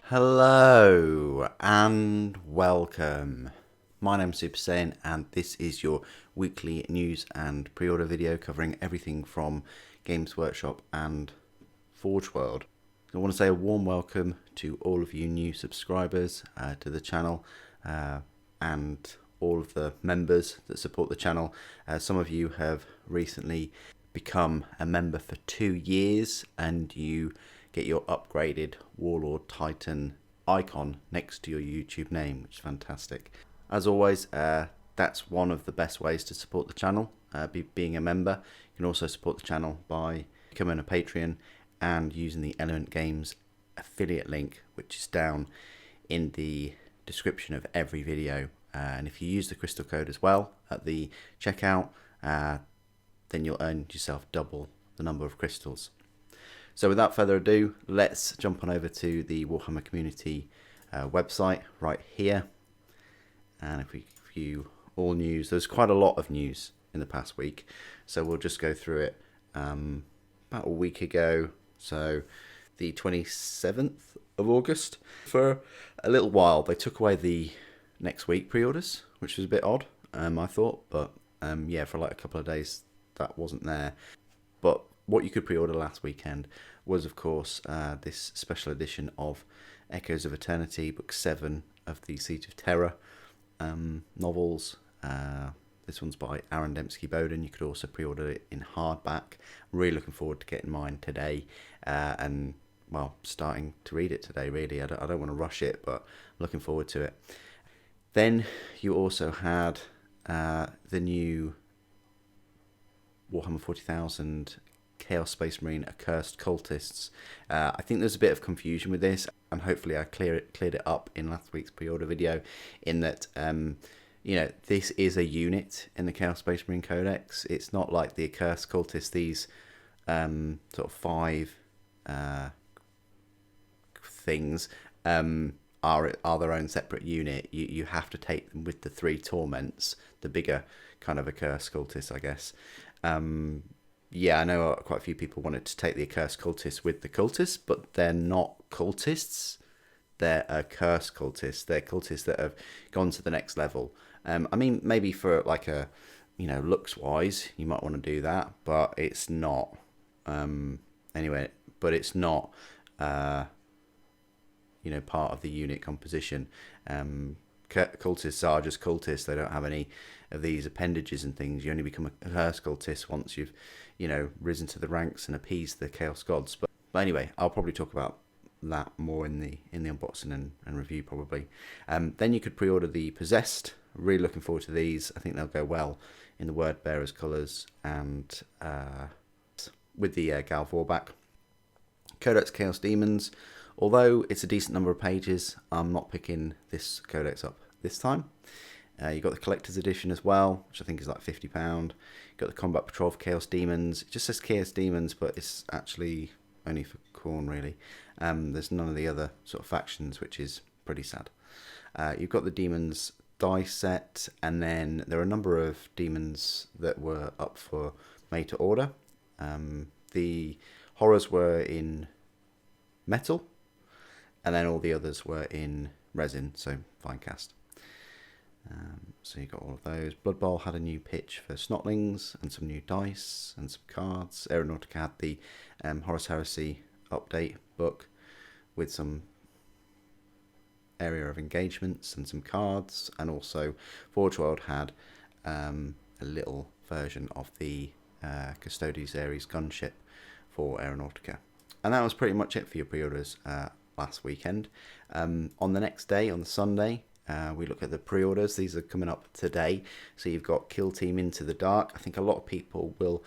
Hello and welcome. My name's Super Saiyan and this is your weekly news and pre-order video covering everything from Games Workshop and Forge World. I want to say a warm welcome to all of you new subscribers to the channel and all of the members that support the channel. Some of you have recently become a member for 2 years and you get your upgraded Warlord Titan icon next to your YouTube name, which is fantastic. As always, that's one of the best ways to support the channel, being a member. You can also support the channel by becoming a Patreon and using the Element Games affiliate link, which is down in the description of every video. And if you use the crystal code as well at the checkout, then you'll earn yourself double the number of crystals. So without further ado, let's jump on over to the Warhammer community website right here. And if we view all news, there's quite a lot of news in the past week. So we'll just go through it about a week ago. So the 27th of August. For a little while, they took away the next week pre-orders, which was a bit odd, I thought. But yeah, for like a couple of days, that wasn't there. But what you could pre-order last weekend was, of course, this special edition of Echoes of Eternity, Book 7 of the Siege of Terror novels. This one's by Aaron Dembski-Bowden. You could also pre-order it in hardback. I'm really looking forward to getting mine today and, well, starting to read it today, really. I don't want to rush it, but I'm looking forward to it. Then you also had the new Warhammer 40,000 Chaos Space Marine Accursed Cultists. I think there's a bit of confusion with this, and hopefully I cleared it up in last week's pre-order video, in that you know, this is a unit in the Chaos Space Marine Codex. It's not like the Accursed Cultists, these sort of 5 things are their own separate unit. You have to take them with the 3 torments, the bigger kind of Accursed Cultists, I guess. Yeah, I know quite a few people wanted to take the Accursed Cultists with the cultists, but they're not cultists. They're Accursed Cultists. They're cultists that have gone to the next level. I mean, maybe for like a, you know, looks-wise, you might want to do that, but it's not. Anyway, but it's not, you know, part of the unit composition. Cultists are just cultists. They don't have any of these appendages and things. You only become a Accursed Cultist once you've, you know, risen to the ranks and appeased the Chaos Gods. But anyway, I'll probably talk about that more in the unboxing and review probably. Then you could pre-order the Possessed. Really looking forward to these. I think they'll go well in the Word Bearers colours and with the Galvor back. Codex Chaos Demons. Although it's a decent number of pages, I'm not picking this codex up this time. You've got the Collector's Edition as well, which I think is like £50. You've got the Combat Patrol for Chaos Demons. It just says Chaos Demons, but it's actually only for Khorne, really. There's none of the other sort of factions, which is pretty sad. You've got the Demons dice set, and then there are a number of demons that were up for made to order. The Horrors were in metal, and then all the others were in resin, so fine cast. So you got all of those. Blood Bowl had a new pitch for Snotlings and some new dice and some cards. Aeronautica had the Horus Heresy update book with some area of engagements and some cards, and also Forge World had a little version of the Custodes Ares gunship for Aeronautica. And that was pretty much it for your pre-orders last weekend. On the next day, on the Sunday, we look at the pre-orders. These are coming up today. So you've got Kill Team Into the Dark. I think a lot of people will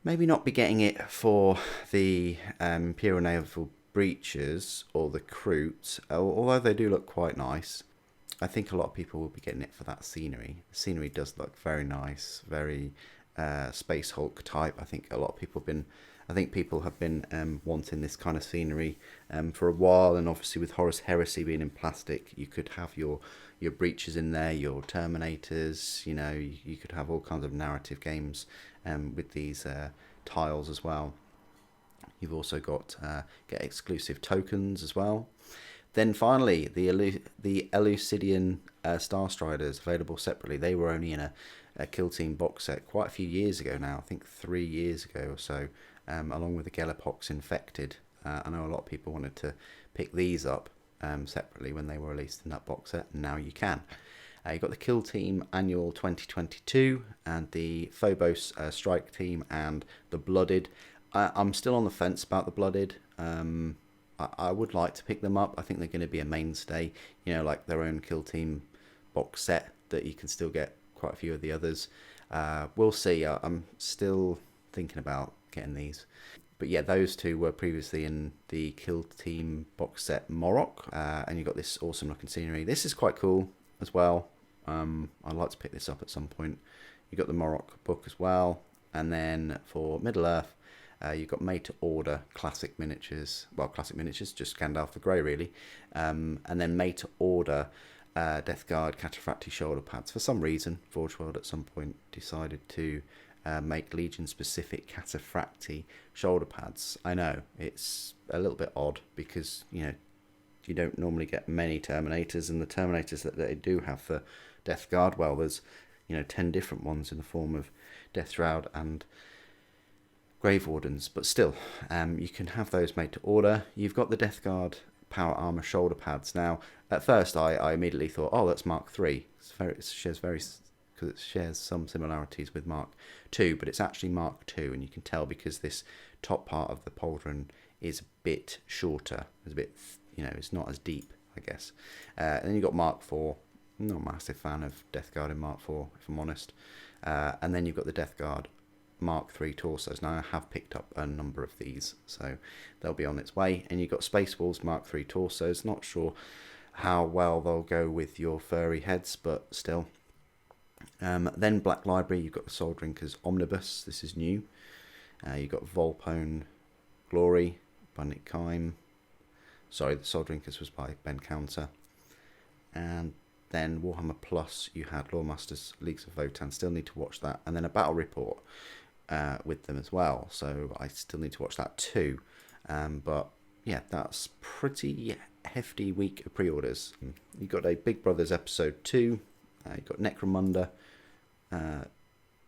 maybe not be getting it for the Imperial Naval Breaches or the Crute, although they do look quite nice. I think a lot of people will be getting it for that scenery. The scenery does look very nice, very Space Hulk type. I think a lot of people have been wanting this kind of scenery for a while, and obviously with Horus Heresy being in plastic, you could have your breaches in there, your Terminators. You know, you could have all kinds of narrative games with these tiles as well. You've also got get exclusive tokens as well. Then finally, the Elucidian Star Striders available separately. They were only in a Kill Team box set quite a few years ago now. I think 3 years ago or so, along with the Gelapox Infected. I know a lot of people wanted to pick these up separately when they were released in that box set, and now you can. You've got the Kill Team Annual 2022 and the Phobos Strike Team and the Blooded. I'm still on the fence about the Blooded. I would like to pick them up. I think they're going to be a mainstay, like their own Kill Team box set that you can still get quite a few of the others. We'll see. I'm still thinking about getting these. But yeah, those two were previously in the Kill Team box set Morok, and you've got this awesome looking scenery. This is quite cool as well. I'd like to pick this up at some point. You've got the Morok book as well, and then for Middle-earth, you've got made to order classic miniatures. Well, classic miniatures, just Gandalf the Grey really, and then made to order Death Guard Cataphractii shoulder pads. For some reason, Forge World at some point decided to make Legion specific Cataphractii shoulder pads. I know it's a little bit odd because you don't normally get many Terminators, and the Terminators that they do have for Death Guard, well, there's 10 different ones in the form of Death Shroud and Grave Wardens, but still, you can have those made to order. You've got the Death Guard Power Armour shoulder pads. Now, at first, I immediately thought, oh, that's Mark III. It shares some similarities with Mark II, but it's actually Mark II, and you can tell because this top part of the pauldron is a bit shorter. It's a bit, it's not as deep, I guess. And then you've got Mark IV. I'm not a massive fan of Death Guard in Mark IV, if I'm honest. And then you've got the Death Guard Mark III torsos. Now I have picked up a number of these, so they'll be on its way. And you've got Space Wolves Mark III torsos. Not sure how well they'll go with your furry heads, but still. Then Black Library, you've got the Soul Drinkers Omnibus. This is new. You've got Volpone Glory by Nick Kime. Sorry, the Soul Drinkers was by Ben Counter. And then Warhammer Plus, you had Lawmasters Leagues of Votan. Still need to watch that. And then a battle report with them as well. So I still need to watch that too. But yeah, that's pretty hefty week of pre-orders. You've got a Big Brothers Episode 2. You've got Necromunda,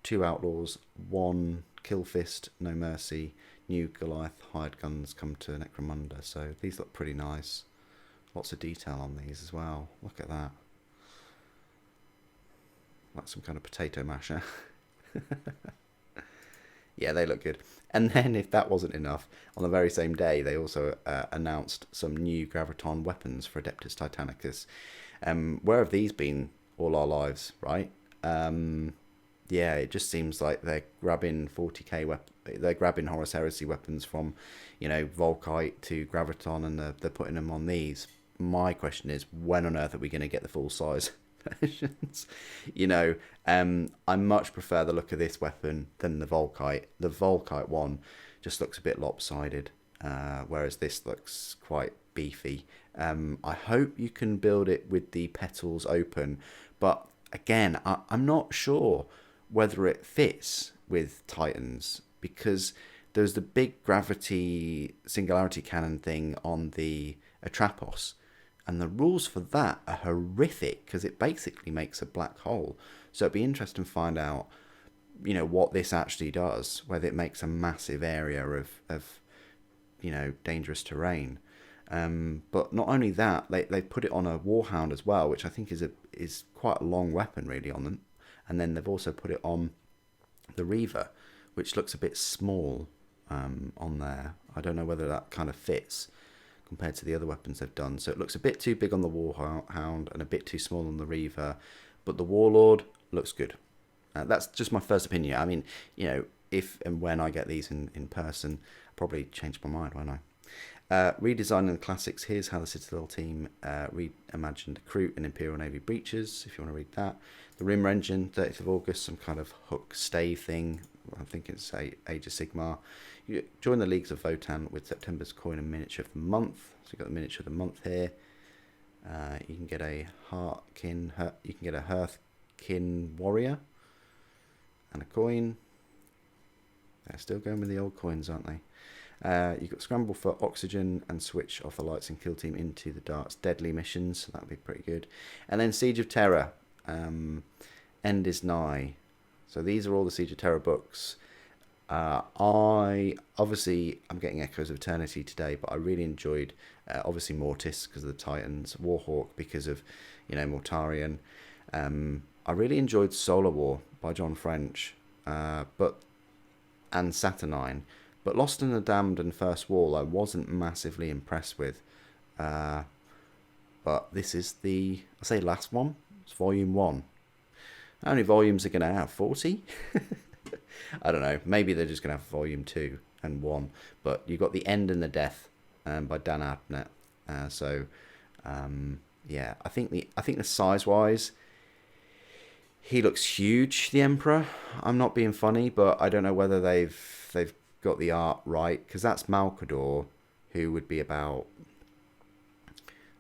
2 Outlaws, 1 Killfist, No Mercy, new Goliath hired guns come to Necromunda. So these look pretty nice. Lots of detail on these as well. Look at that. Like some kind of potato masher. Yeah, they look good. And then, if that wasn't enough, on the very same day, they also announced some new Graviton weapons for Adeptus Titanicus. Where have these been all our lives, right? Yeah, it just seems like they're grabbing 40k they're grabbing Horus Heresy weapons from, Volkite to Graviton, and they're putting them on these. My question is, when on earth are we going to get the full size versions? I much prefer the look of this weapon than the Volkite. The Volkite one just looks a bit lopsided, whereas this looks quite beefy. I hope you can build it with the petals open, but again, I'm not sure whether it fits with Titans, because there's the big gravity singularity cannon thing on the Atrapos, and the rules for that are horrific because it basically makes a black hole. So it'd be interesting to find out, what this actually does, whether it makes a massive area of dangerous terrain. But not only that, they put it on a Warhound as well, which I think is quite a long weapon really on them. And then they've also put it on the Reaver, which looks a bit small on there. I don't know whether that kind of fits compared to the other weapons they've done. So it looks a bit too big on the Warhound and a bit too small on the Reaver. But the Warlord looks good. That's just my first opinion. I mean, if and when I get these in person, I'll probably change my mind, won't I? Redesigning the classics. Here's how the Citadel team reimagined Recruit and Imperial Navy breaches, if you want to read that. The Rimmer engine, 30th of August, some kind of hook stave thing. I think it's Age of Sigmar. You join the Leagues of Votan with September's coin and miniature of the month. So you've got the miniature of the month here. You can get a Hearthkin Warrior and a coin. They're still going with the old coins, aren't they? You've got scramble for oxygen and switch off the lights and kill team into the dark's deadly missions. So that'd be pretty good. And then Siege of Terror. End is nigh. So these are all the Siege of Terror books. I'm getting Echoes of Eternity today, but I really enjoyed obviously Mortis because of the Titans, Warhawk because of Mortarion. I really enjoyed Solar War by John French, and Saturnine, but Lost and the Damned and First Wall I wasn't massively impressed with. But this is last one. It's volume 1. How many volumes are going to have? 40? I don't know. Maybe they're just going to have volume 2 and 1. But you've got The End and the Death by Dan Abnett. I think the size-wise, he looks huge, the Emperor. I'm not being funny, but I don't know whether they've got the art right, because that's Malcador, who would be about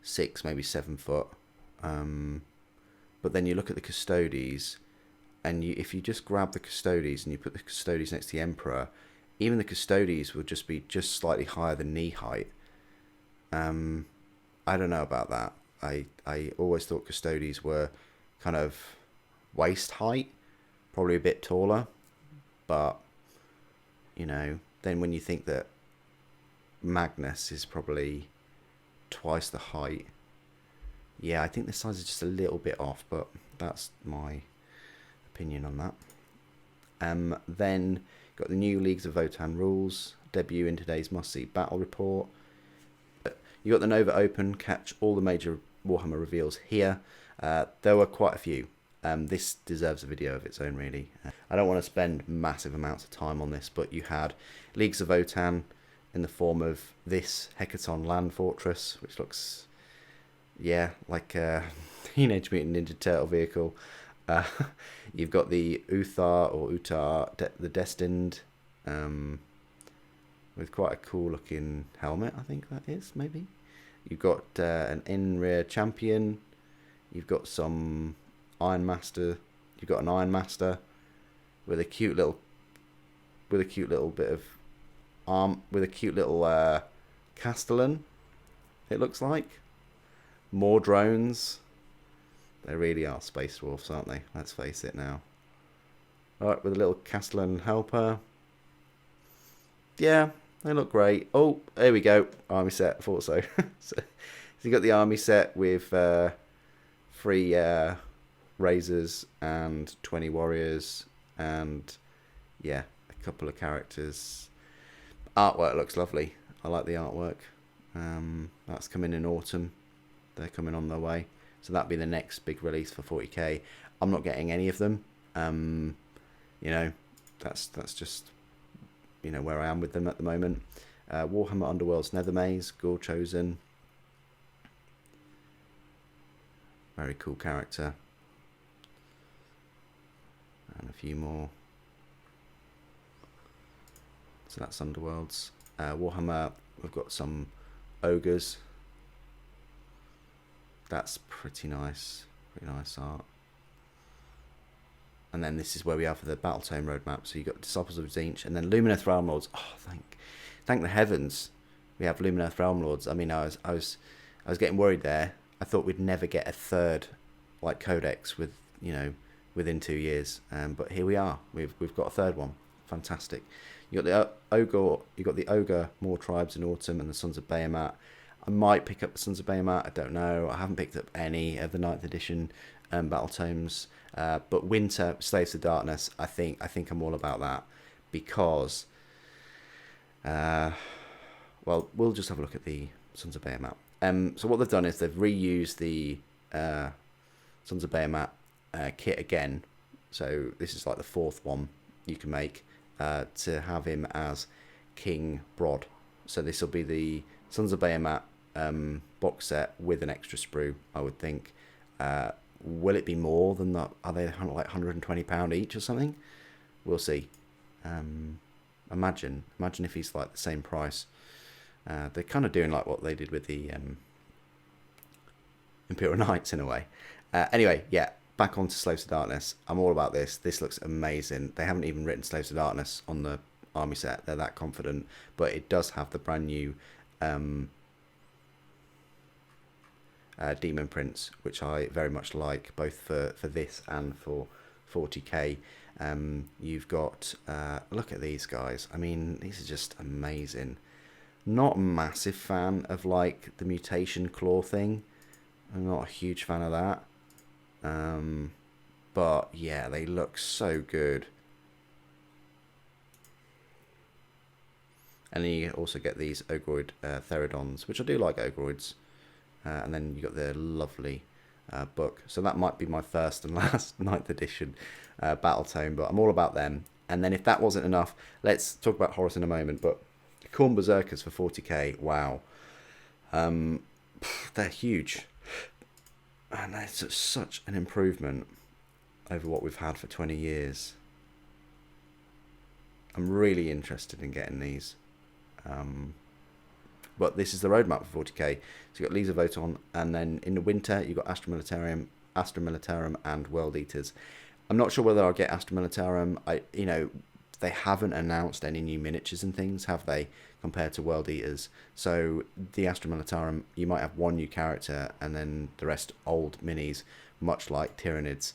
6, maybe 7 foot. But then you look at the Custodes, and if you just grab the Custodes and you put the Custodes next to the Emperor, even the Custodes would just be slightly higher than knee height. I don't know about that. I always thought Custodes were kind of waist height, probably a bit taller, but then when you think that Magnus is probably twice the height, I think the size is just a little bit off, but that's my opinion on that. Then got the new Leagues of Votan rules, debut in today's must-see battle report. You got the Nova Open, catch all the major Warhammer reveals here. There were quite a few. This deserves a video of its own, really. I don't want to spend massive amounts of time on this, but you had Leagues of Votan in the form of this Hecaton land fortress, which looks, like a Teenage Mutant Ninja Turtle vehicle. You've got the Uthar, the Destined, with quite a cool looking helmet, I think that is, maybe. You've got an in-rear champion. You've got some Iron Master. You've got an Iron Master with a cute little bit of arm, with a cute little Castellan, it looks like. More drones. They really are space dwarfs, aren't they? Let's face it now. Alright, with a little Castellan helper. Yeah, they look great. Oh, there we go. Army set. I thought so. So you got the army set with 3 razors and 20 warriors and a couple of characters. Artwork looks lovely. I like the artwork. That's coming in autumn. They're coming on their way. So that'll be the next big release for 40k. I'm not getting any of them. That's just where I am with them at the moment. Warhammer Underworld's Nethermaze, Gore Chosen. Very cool character. And a few more. So that's Underworlds. Warhammer, we've got some ogres. That's pretty nice. Pretty nice art. And then this is where we are for the Battletome roadmap. So you've got Disciples of Tzeentch and then Lumineth Realm Lords. Oh, thank the heavens we have Lumineth Realm Lords. I mean, I was getting worried there. I thought we'd never get a third codex within 2 years. But here we are. We've got a third one. Fantastic. You got the Ogre, More Tribes in Autumn, and the Sons of Behemat. I might pick up the Sons of Behemat. I don't know. I haven't picked up any of the 9th edition Battletomes. But Winter, Slaves to Darkness, I think I'm all about that because, we'll just have a look at the Sons of Behemat. So what they've done is they've reused the Sons of Behemat kit again. So this is like the 4th one you can make to have him as King Brod. So this will be the Sons of Behemat box set with an extra sprue, I would think. Will it be more than that? Are they like £120 each or something? We'll see. Imagine if he's like the same price. They're kind of doing like what they did with the Imperial Knights in a way. Anyway, back on to Slaves to Darkness. I'm all about this. This looks amazing. They haven't even written Slaves to Darkness on the army set. They're that confident, but it does have the brand new Demon Prince, which I very much like, both for this and for 40k. You've got, look at these guys. I mean, these are just amazing. Not a massive fan of like the mutation claw thing. I'm not a huge fan of that. But yeah, they look so good. And then you also get these Ogroid Therodons, which I do like Ogroids. And then you got the lovely book. So that might be my first and last 9th edition battle tome, but I'm all about them. And then if that wasn't enough, let's talk about Horus in a moment. But Khorne Berserkers for 40k, wow. They're huge. And it's such an improvement over what we've had for 20 years. I'm really interested in getting these. But this is the roadmap for 40k. So you've got Leaves of Voton, and then in the winter you've got Astra Militarum and World Eaters. I'm not sure whether I'll get Astra Militarum. They haven't announced any new miniatures and things, have they, compared to World Eaters? So the Astra Militarum, you might have one new character and then the rest old minis, much like Tyranids.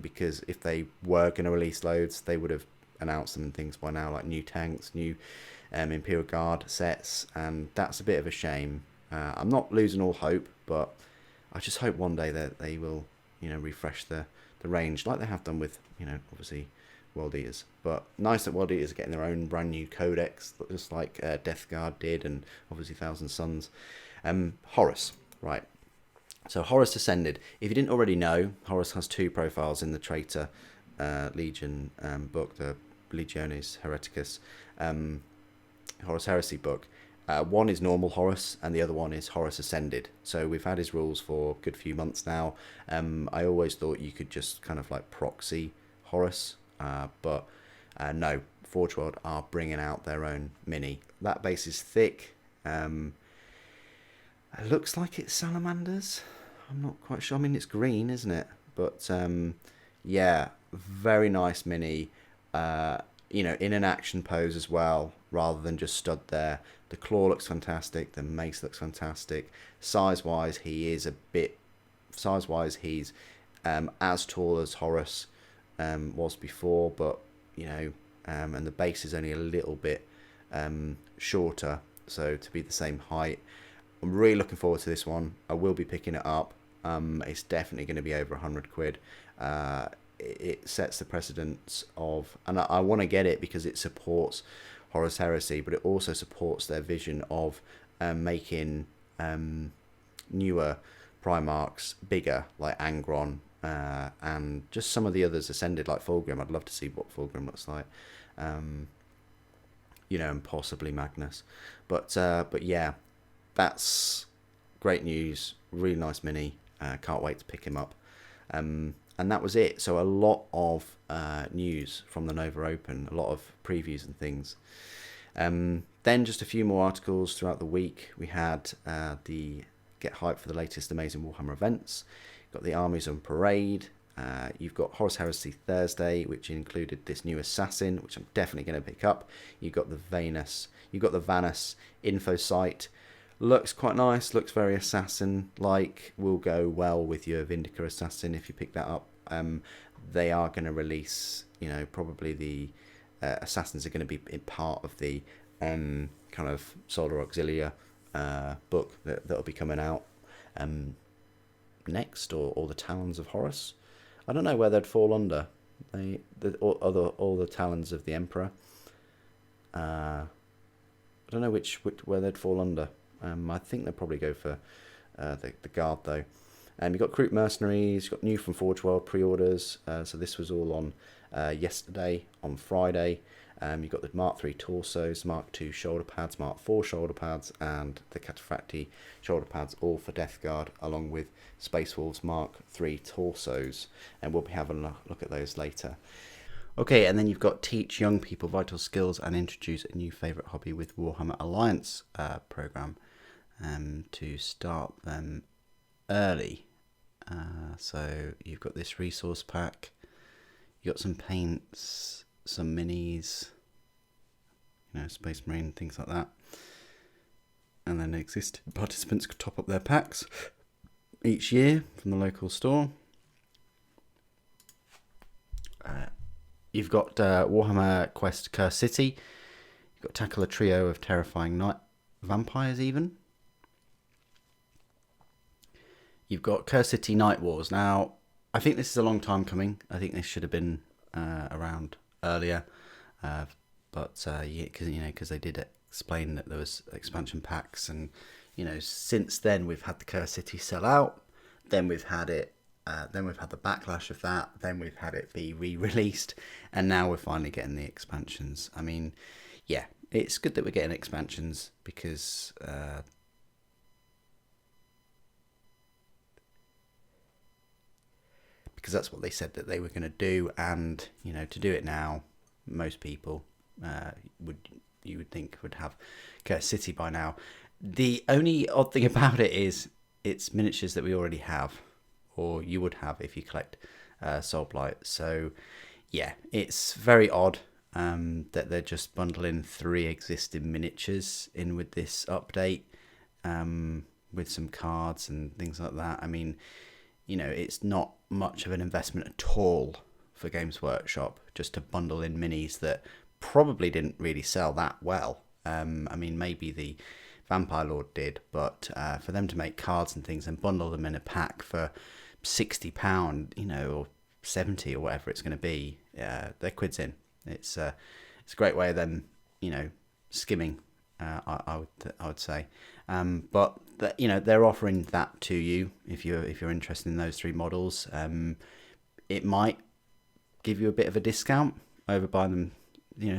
Because if they were going to release loads, they would have announced them and things by now, like new tanks, new Imperial Guard sets, and that's a bit of a shame. I'm not losing all hope, but I just hope one day that they will, refresh the range like they have done with, obviously World Eaters. But nice that World Eaters are getting their own brand new codex, just like Death Guard did, and obviously Thousand Suns. Horus, right. So Horus Ascended. If you didn't already know, Horus has 2 profiles in the Traitor Legion book, the Legiones Hereticus Horus Heresy book. One is normal Horus and the other one is Horus Ascended. So we've had his rules for a good few months now. I always thought you could just kind of like proxy Horus, but no, Forge World are bringing out their own mini. That base is thick. It looks like it's salamanders. I'm not quite sure. I mean, it's green, isn't it? But yeah, very nice mini. In an action pose as well, rather than just stood there. The claw looks fantastic. The mace looks fantastic. Size-wise, he's as tall as Horus was before, but and the base is only a little bit shorter, so to be the same height. I'm really looking forward to this one. I will be picking it up. It's definitely going to be over 100 quid. It sets the precedence of, and I want to get it because it supports Horus Heresy, but it also supports their vision of making newer Primarchs bigger, like Angron, and just some of the others Ascended, like Fulgrim. I'd love to see what Fulgrim looks like, and possibly Magnus. But yeah, that's great news. Really nice mini. Can't wait to pick him up. And that was it. So a lot of news from the Nova Open, a lot of previews and things. Then just a few more articles throughout the week. We had the Get Hype for the latest Amazing Warhammer events. Got the Armies on Parade. You've got Horus Heresy Thursday, which included this new Assassin, which I'm definitely going to pick up. You've got the Vanus info site. Looks quite nice, looks very Assassin-like, will go well with your Vindica Assassin if you pick that up. They are going to release, probably the Assassins are going to be in part of the kind of Solar Auxilia book that'll be coming out next, or the Talons of Horus. I don't know where they'd fall under. All the Talons of the Emperor. I don't know where they'd fall under. I think they'll probably go for the Guard, though. You've got Kroot Mercenaries, you've got new from Forge World pre-orders. So this was all on yesterday, on Friday. You've got the Mark III torsos, Mark II shoulder pads, Mark IV shoulder pads, and the Cataphracti shoulder pads, all for Death Guard, along with Space Wolves Mark III torsos. And we'll be having a look at those later. Okay, and then you've got Teach Young People Vital Skills and Introduce a New Favourite Hobby with Warhammer Alliance programme to start them early. So you've got this resource pack, you've got some paints, some minis, Space Marine, things like that. And then existing participants could top up their packs each year from the local store. You've got Warhammer Quest Curse City. You've got tackle a trio of terrifying night vampires even. You've got Curse City Night Wars. Now, I think this is a long time coming. I think this should have been around earlier. But because they did explain that there was expansion packs, and since then we've had the Curse City sell out. Then we've had it. Then we've had the backlash of that. Then we've had it be re-released, and now we're finally getting the expansions. I mean, yeah, it's good that we're getting expansions because that's what they said that they were going to do, and to do it now, most people you would think would have Curse City by now. The only odd thing about it is it's miniatures that we already have, or you would have if you collect Soulblight. So yeah, it's very odd that they're just bundling 3 existing miniatures in with this update, with some cards and things like that. I mean, it's not much of an investment at all for Games Workshop just to bundle in minis that probably didn't really sell that well. I mean, maybe the Vampire Lord did, but for them to make cards and things and bundle them in a pack for £60, or 70 or whatever it's going to be, they're quids in. It's a great way of them, skimming. I would say, but they're offering that to you if you're interested in those 3 models. It might give you a bit of a discount over buying them,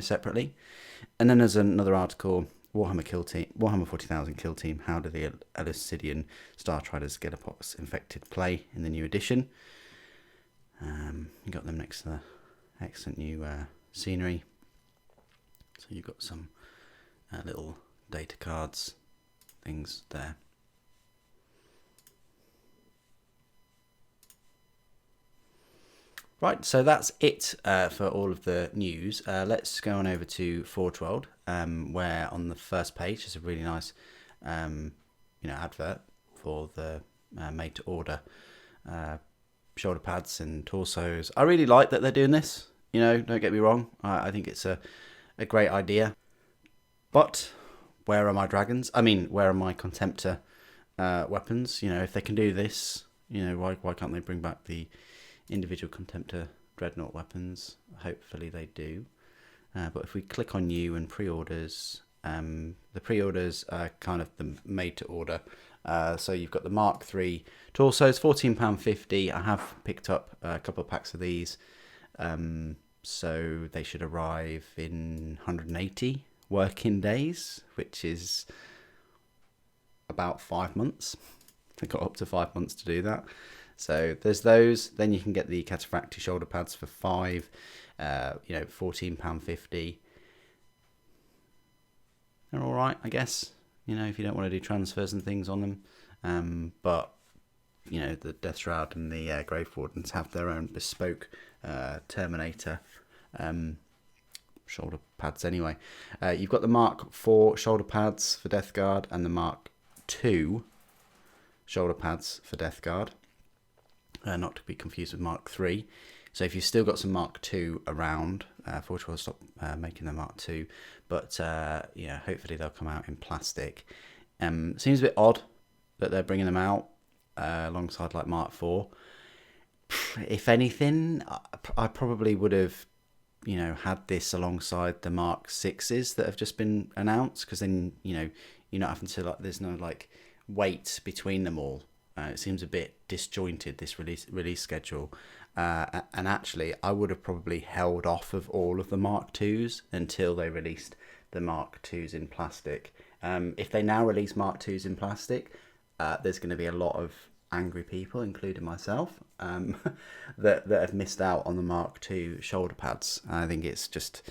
separately. And then there's another article: Warhammer 40,000 Kill Team. How do the Elysidian Star Triders Gelapox Infected play in the new edition? You got them next to the excellent new scenery. So you've got some little data cards things there. Right, so that's it for all of the news. Let's go on over to Forge World, where on the first page is a really nice advert for the made-to-order shoulder pads and torsos. I really like that they're doing this. Don't get me wrong. I think it's a great idea. But where are my dragons? I mean, where are my Contemptor weapons? If they can do this, why can't they bring back the individual Contemptor Dreadnought weapons? Hopefully they do. But if we click on new and pre-orders, the pre-orders are kind of the made to order. So you've got the Mark III torsos, £14.50. I have picked up a couple of packs of these. So they should arrive in 180 working days, which is about 5 months. They got up to 5 months to do that. So there's those. Then you can get the Cataphracti shoulder pads for £5, £14.50. They're all right, I guess. If you don't want to do transfers and things on them. But the Death Shroud and the Grave Wardens have their own bespoke Terminator shoulder pads anyway. You've got the Mark IV shoulder pads for Death Guard and the Mark II shoulder pads for Death Guard. Not to be confused with Mark III. So if you've still got some Mark II around, Forge will stop making the Mark II. But hopefully they'll come out in plastic. Seems a bit odd that they're bringing them out alongside like Mark IV. If anything, I probably would have, had this alongside the Mark VIs that have just been announced, because then you're not having to there's no weight between them all. It seems a bit disjointed, this release schedule. And actually, I would have probably held off of all of the Mark IIs until they released the Mark IIs in plastic. If they now release Mark IIs in plastic, there's going to be a lot of angry people, including myself, that have missed out on the Mark II shoulder pads. I think it's just,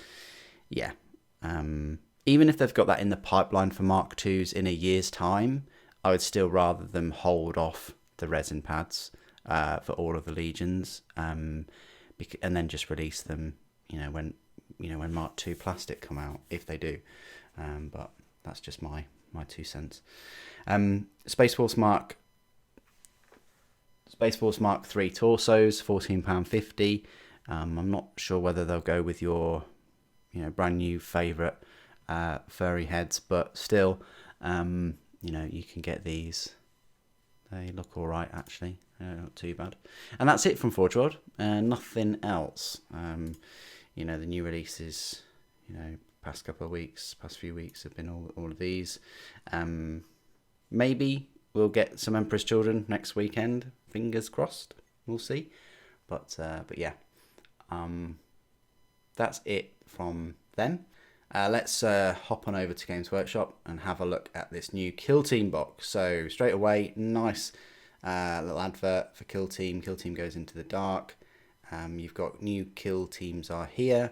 even if they've got that in the pipeline for Mark IIs in a year's time, I would still rather them hold off the resin pads for all of the legions, and then just release them, when Mark II plastic come out, if they do. But that's just my 2 cents. Space Force Mark III torsos, £14.50. I'm not sure whether they'll go with your brand new favourite furry heads, but still, you can get these. They look all right, actually. Not too bad. And that's it from Forge World. Nothing else. The new releases, past few weeks have been all of these. Maybe we'll get some Emperor's Children next weekend. Fingers crossed. We'll see. But yeah. That's it from them. Let's hop on over to Games Workshop and have a look at this new Kill Team box. So straight away, nice little advert for Kill Team. Kill Team goes into the dark. You've got new Kill Teams are here.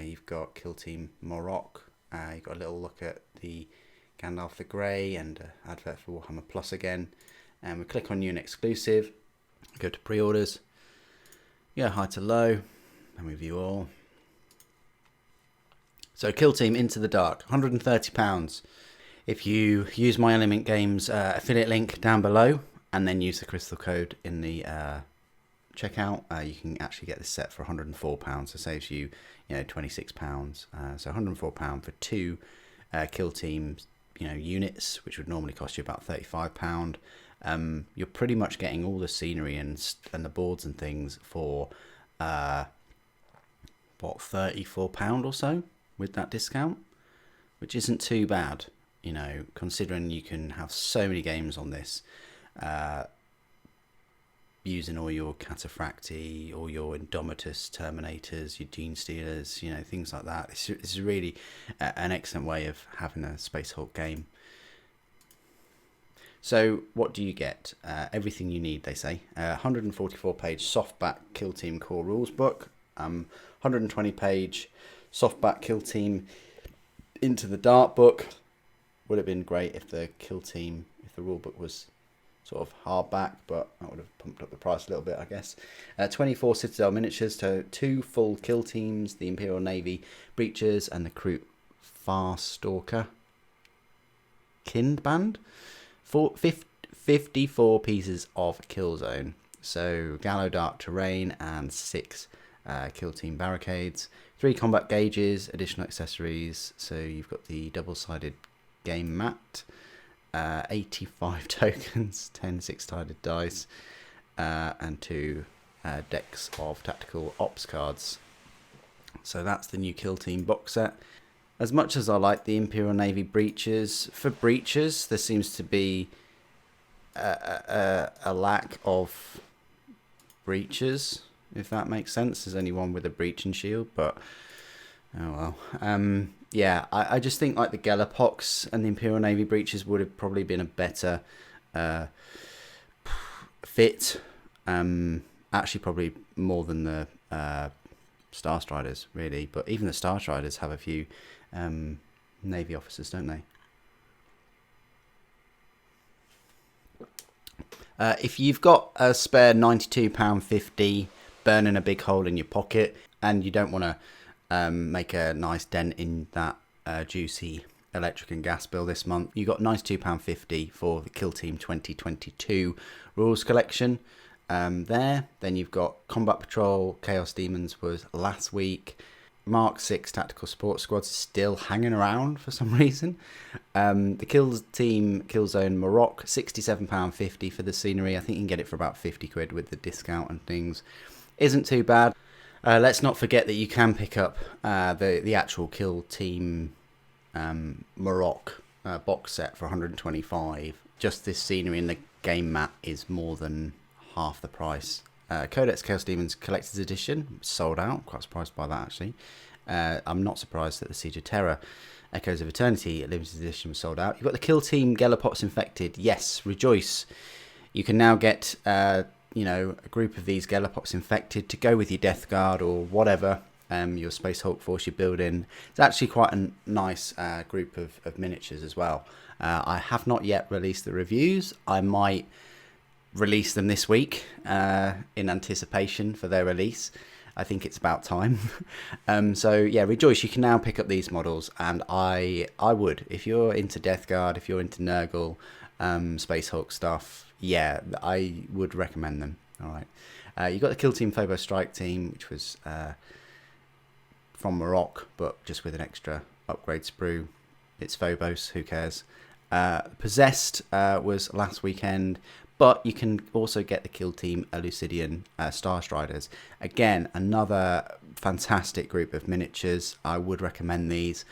You've got Kill Team Morocco. You've got a little look at the Gandalf the Grey and advert for Warhammer Plus again. And we click on new and exclusive. Go to pre-orders. Yeah, high to low. And we view all. So Kill Team Into the Dark, £130. If you use My Element Games affiliate link down below and then use the crystal code in the checkout, you can actually get this set for £104. So it saves you, £26. So £104 for 2 Kill Team, units, which would normally cost you about £35. You're pretty much getting all the scenery and the boards and things for £34 or so with that discount, which isn't too bad, considering you can have so many games on this, using all your Cataphracti, all your Indomitus Terminators, your Gene Stealers, things like that. It's really an excellent way of having a Space Hulk game. So what do you get? Everything you need, they say. 144-page softback Kill Team core rules book, 120-page softback Kill Team Into the Dark book. Would have been great if the rule book was sort of hardback, but that would have pumped up the price a little bit, I guess. 24 Citadel miniatures, to 2 full Kill Teams, the Imperial Navy Breachers and the Kroot Farstalker Kindband. 54 pieces of Kill Zone. So Gallo Dark Terrain and 6 Kill Team Barricades. 3 combat gauges, additional accessories. So you've got the double-sided game mat, 85 tokens, 10 6-sided dice, and 2 decks of tactical ops cards. So that's the new Kill Team box set. As much as I like the Imperial Navy Breachers, for Breachers there seems to be a lack of Breachers, if that makes sense. There's only one with a breach and shield, but oh well. Yeah, I just think like the Galapox and the Imperial Navy Breachers would have probably been a better fit. Actually, probably more than the Star Striders, really. But even the Star Striders have a few Navy officers, don't they? If you've got a spare £92.50 burning a big hole in your pocket and you don't want to make a nice dent in that juicy electric and gas bill this month, you got £92.50 for the Kill Team 2022 Rules Collection there. Then you've got Combat Patrol Chaos Demons was last week. Mark 6 Tactical Support Squads is still hanging around for some reason. The Kill Team Killzone Morocco, £67.50 for the scenery. I think you can get it for about 50 quid with the discount and things. Isn't too bad. Let's not forget that you can pick up the actual Kill Team Morocco box set for 125. Just this scenery and the game mat is more than half the price. Codex Chaos Demons Collector's Edition sold out. Quite surprised by that, actually. I'm not surprised that the Siege of Terror Echoes of Eternity Limited Edition was sold out. You've got the Kill Team Galapox Infected. Yes, rejoice. You can now get a group of these Galapox Infected to go with your Death Guard or whatever your Space Hulk force you're building. It's actually quite a nice group of miniatures as well. I have not yet released the reviews. I might release them this week in anticipation for their release. I think it's about time. So yeah, rejoice, you can now pick up these models, and I would, if you're into Death Guard, if you're into Nurgle, Space Hulk stuff, yeah, I would recommend them. All right, you got the Kill Team Phobos Strike Team, which was from Morocco, but just with an extra upgrade sprue. It's Phobos, who cares? Possessed was last weekend, but you can also get the Kill Team Elucidian Star Striders. Again, another fantastic group of miniatures. I would recommend these.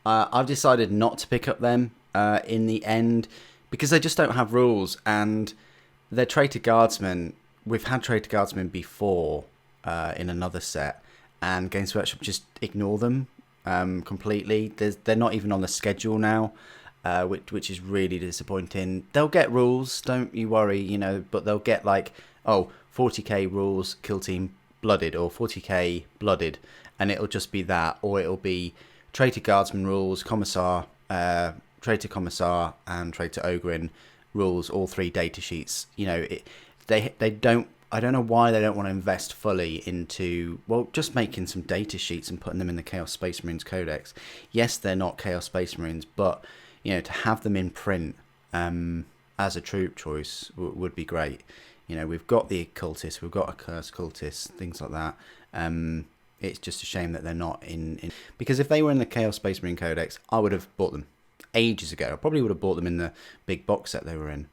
I've decided not to pick up them in the end because they just don't have rules, and they're Traitor Guardsmen. We've had Traitor Guardsmen before in another set, and Games Workshop just ignore them completely. They're not even on the schedule now, which is really disappointing. They'll get rules, don't you worry, you know, but they'll get like, oh, 40k rules, Kill Team Blooded, or 40k Blooded, and it'll just be that, or it'll be Traitor Guardsman rules, Commissar, Traitor Commissar, and Traitor Ogrin rules, all 3 data sheets. You know, they don't. I don't know why they don't want to invest fully into, well, just making some data sheets and putting them in the Chaos Space Marines Codex. Yes, they're not Chaos Space Marines, but, you know, to have them in print as a troop choice would be great. You know, we've got the Cultists, we've got a Cursed Cultist, things like that. It's just a shame that they're not in... Because if they were in the Chaos Space Marine Codex, I would have bought them ages ago. I probably would have bought them in the big box set they were in,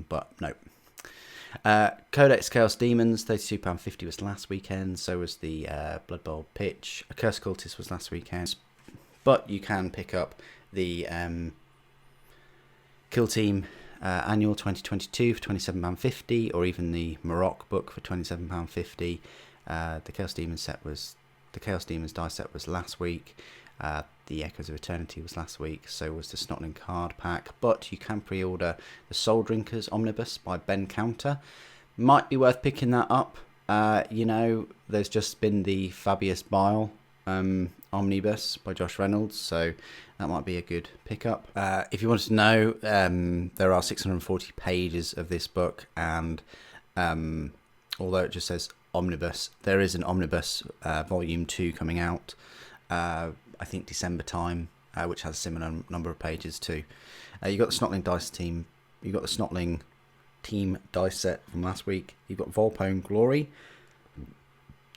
but no. Codex Chaos Demons, £32.50 was last weekend, so was the Blood Bowl Pitch. A Curse Cultist was last weekend, but you can pick up the Kill Team Annual 2022 for £27.50, or even the Morocco book for £27.50. The Chaos Demons set was, the Chaos Demons die set was last week. The Echoes of Eternity was last week, so was the Snotling card pack, but you can pre-order the Soul Drinkers Omnibus by Ben Counter. Might be worth picking that up. You know, there's just been the Fabius Bile Omnibus by Josh Reynolds, so that might be a good pickup. If you want to know, there are 640 pages of this book, and although it just says Omnibus, there is an Omnibus Volume 2 coming out. I think December time, which has a similar number of pages too. You got the Snotling dice team. You got the Snotling team dice set from last week. You've got Volpone Glory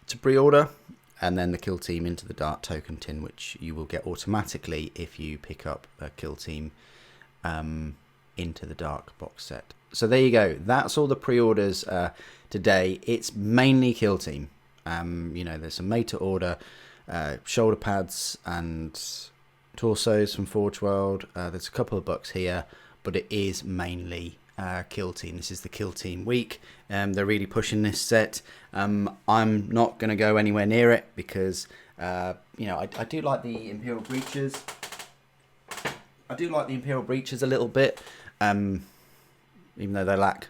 to pre-order, and then the Kill Team Into the Dark token tin, which you will get automatically if you pick up a Kill Team Into the Dark box set. So there you go. That's all the pre-orders today. It's mainly Kill Team. You know, there's some made to order. Shoulder pads and torsos from Forge World. There's a couple of bucks here, but it is mainly Kill Team. This is the Kill Team week. They're really pushing this set. I'm not going to go anywhere near it because you know, I do like the Imperial Breaches. I do like the Imperial Breaches a little bit, even though they lack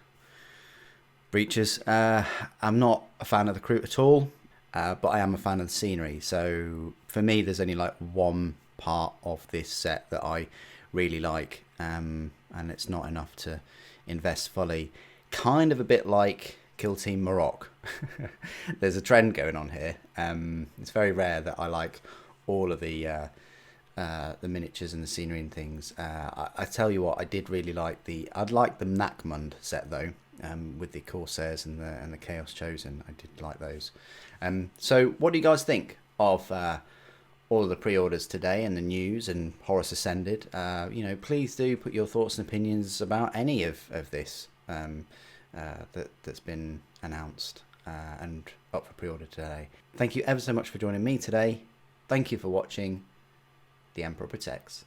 breaches. I'm not a fan of the Crew at all. But I am a fan of the scenery, so for me there's only like one part of this set that I really like, and it's not enough to invest fully. Kind of a bit like Kill Team Morocco. There's a trend going on here. It's very rare that I like all of the miniatures and the scenery and things. I tell you what, I did really like I'd like the Nakmund set though, with the Corsairs and the Chaos Chosen. I did like those. So what do you guys think of all of the pre-orders today and the news and Horus Ascended? You know, please do put your thoughts and opinions about any of this that's been announced and up for pre-order today. Thank you ever so much for joining me today. Thank you for watching. The Emperor Protects.